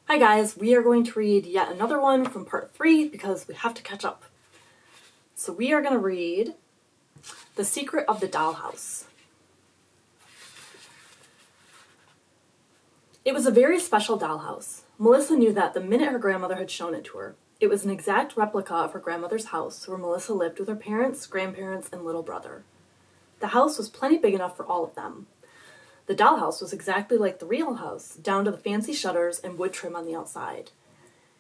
Hi guys, we are going to read yet another one from part 3 because we have to catch up. So we are going to read The Secret of the Dollhouse. It was a very special dollhouse. Melissa knew that the minute her grandmother had shown it to her. It was an exact replica of her grandmother's house where Melissa lived with her parents, grandparents, and little brother. The house was plenty big enough for all of them. The dollhouse was exactly like the real house, down to the fancy shutters and wood trim on the outside.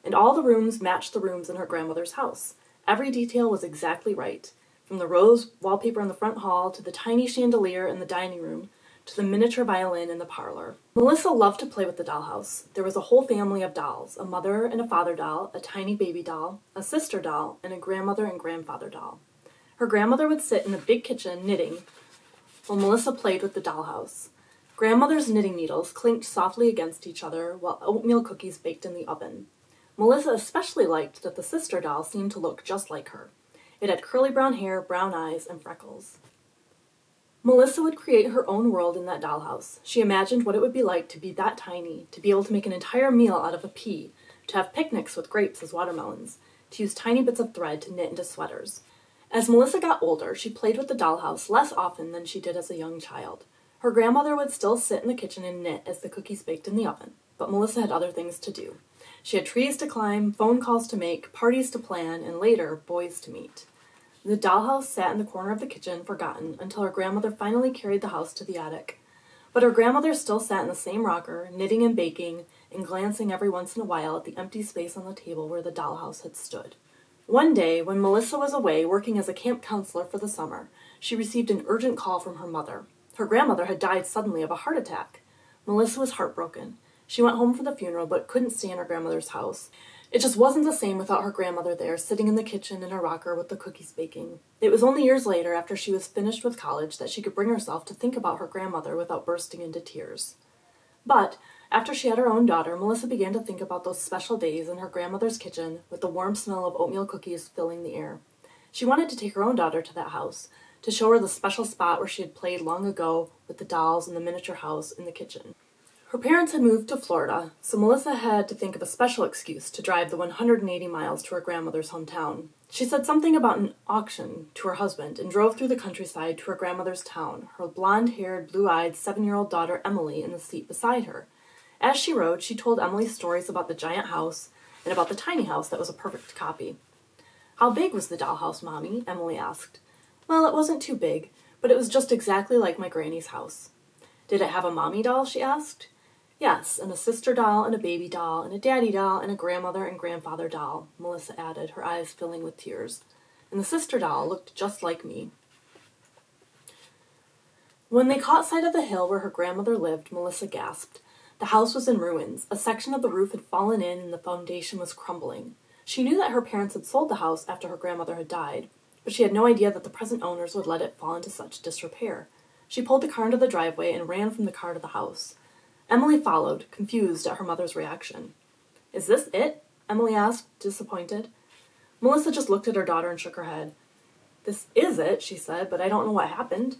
And all the rooms matched the rooms in her grandmother's house. Every detail was exactly right, from the rose wallpaper in the front hall to the tiny chandelier in the dining room to the miniature violin in the parlor. Melissa loved to play with the dollhouse. There was a whole family of dolls, a mother and a father doll, a tiny baby doll, a sister doll, and a grandmother and grandfather doll. Her grandmother would sit in the big kitchen knitting while Melissa played with the dollhouse. Grandmother's knitting needles clinked softly against each other while oatmeal cookies baked in the oven. Melissa especially liked that the sister doll seemed to look just like her. It had curly brown hair, brown eyes, and freckles. Melissa would create her own world in that dollhouse. She imagined what it would be like to be that tiny, to be able to make an entire meal out of a pea, to have picnics with grapes as watermelons, to use tiny bits of thread to knit into sweaters. As Melissa got older, she played with the dollhouse less often than she did as a young child. Her grandmother would still sit in the kitchen and knit as the cookies baked in the oven, but Melissa had other things to do. She had trees to climb, phone calls to make, parties to plan, and later, boys to meet. The dollhouse sat in the corner of the kitchen, forgotten, until her grandmother finally carried the house to the attic. But her grandmother still sat in the same rocker, knitting and baking, and glancing every once in a while at the empty space on the table where the dollhouse had stood. One day, when Melissa was away working as a camp counselor for the summer, she received an urgent call from her mother. Her grandmother had died suddenly of a heart attack. Melissa was heartbroken. She went home for the funeral but couldn't stay in her grandmother's house. It just wasn't the same without her grandmother there, sitting in the kitchen in a rocker with the cookies baking. It was only years later, after she was finished with college, that she could bring herself to think about her grandmother without bursting into tears. But after she had her own daughter, Melissa began to think about those special days in her grandmother's kitchen with the warm smell of oatmeal cookies filling the air. She wanted to take her own daughter to that house, to show her the special spot where she had played long ago with the dolls in the miniature house in the kitchen. Her parents had moved to Florida, so Melissa had to think of a special excuse to drive the 180 miles to her grandmother's hometown. She said something about an auction to her husband and drove through the countryside to her grandmother's town, her blonde-haired, blue-eyed 7-year-old daughter Emily in the seat beside her. As she rode, she told Emily stories about the giant house and about the tiny house that was a perfect copy. "How big was the dollhouse, Mommy?" Emily asked. "Well, it wasn't too big, but it was just exactly like my granny's house." "Did it have a mommy doll?" she asked. "Yes, and a sister doll, and a baby doll, and a daddy doll, and a grandmother and grandfather doll," Melissa added, her eyes filling with tears. "And the sister doll looked just like me." When they caught sight of the hill where her grandmother lived, Melissa gasped. The house was in ruins. A section of the roof had fallen in and the foundation was crumbling. She knew that her parents had sold the house after her grandmother had died, but she had no idea that the present owners would let it fall into such disrepair. She pulled the car into the driveway and ran from the car to the house. Emily followed, confused at her mother's reaction. "Is this it?" Emily asked, disappointed. Melissa just looked at her daughter and shook her head. "This is it," she said, "but I don't know what happened."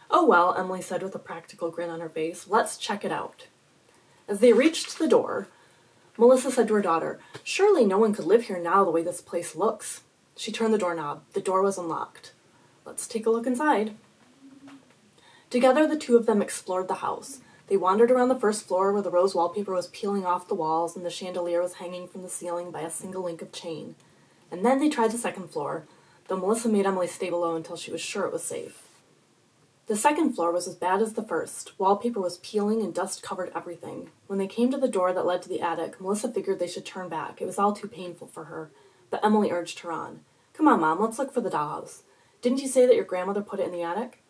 "Oh well," Emily said with a practical grin on her face, "let's check it out." As they reached the door, Melissa said to her daughter, "Surely no one could live here now the way this place looks." She turned the doorknob. The door was unlocked. "Let's take a look inside." Together, the two of them explored the house. They wandered around the first floor where the rose wallpaper was peeling off the walls and the chandelier was hanging from the ceiling by a single link of chain. And then they tried the second floor, though Melissa made Emily stay below until she was sure it was safe. The second floor was as bad as the first. Wallpaper was peeling and dust covered everything. When they came to the door that led to the attic, Melissa figured they should turn back. It was all too painful for her, but Emily urged her on. "Come on, Mom, let's look for the dollhouse. Didn't you say that your grandmother put it in the attic?"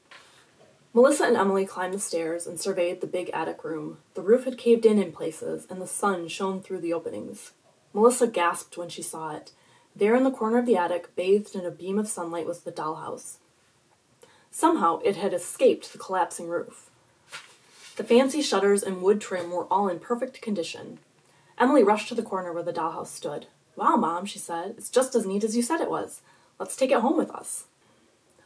Melissa and Emily climbed the stairs and surveyed the big attic room. The roof had caved in places, and the sun shone through the openings. Melissa gasped when she saw it. There in the corner of the attic, bathed in a beam of sunlight, was the dollhouse. Somehow it had escaped the collapsing roof. The fancy shutters and wood trim were all in perfect condition. Emily rushed to the corner where the dollhouse stood. "Wow, Mom," she said, "it's just as neat as you said it was. Let's take it home with us."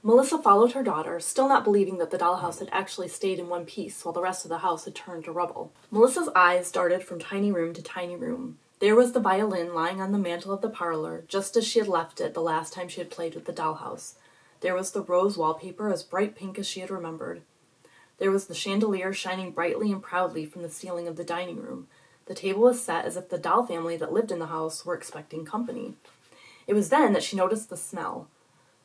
Melissa followed her daughter, still not believing that the dollhouse had actually stayed in one piece while the rest of the house had turned to rubble. Melissa's eyes darted from tiny room to tiny room. There was the violin lying on the mantel of the parlor, just as she had left it the last time she had played with the dollhouse. There was the rose wallpaper, as bright pink as she had remembered. There was the chandelier shining brightly and proudly from the ceiling of the dining room. The table was set as if the doll family that lived in the house were expecting company. It was then that she noticed the smell.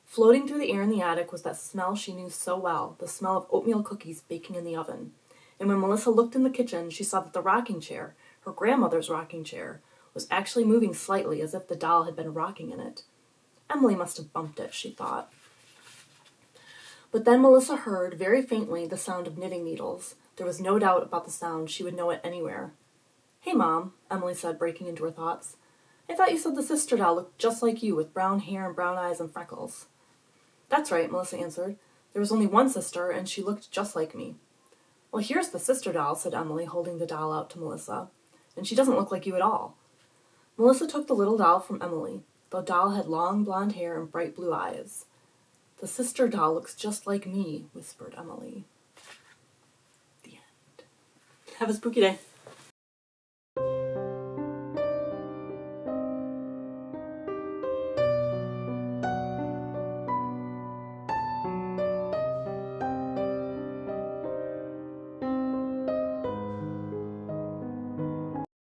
Floating through the air in the attic was that smell she knew so well, the smell of oatmeal cookies baking in the oven. And when Melissa looked in the kitchen, she saw that the rocking chair, her grandmother's rocking chair, was actually moving slightly as if the doll had been rocking in it. Emily must have bumped it, she thought. But then Melissa heard, very faintly, the sound of knitting needles. There was no doubt about the sound. She would know it anywhere. "Hey, Mom," Emily said, breaking into her thoughts. "I thought you said the sister doll looked just like you, with brown hair and brown eyes and freckles." "That's right," Melissa answered. "There was only one sister, and she looked just like me." "Well, here's the sister doll," said Emily, holding the doll out to Melissa. "And she doesn't look like you at all." Melissa took the little doll from Emily. The doll had long blonde hair and bright blue eyes. "The sister doll looks just like me," whispered Emily. The end. Have a spooky day.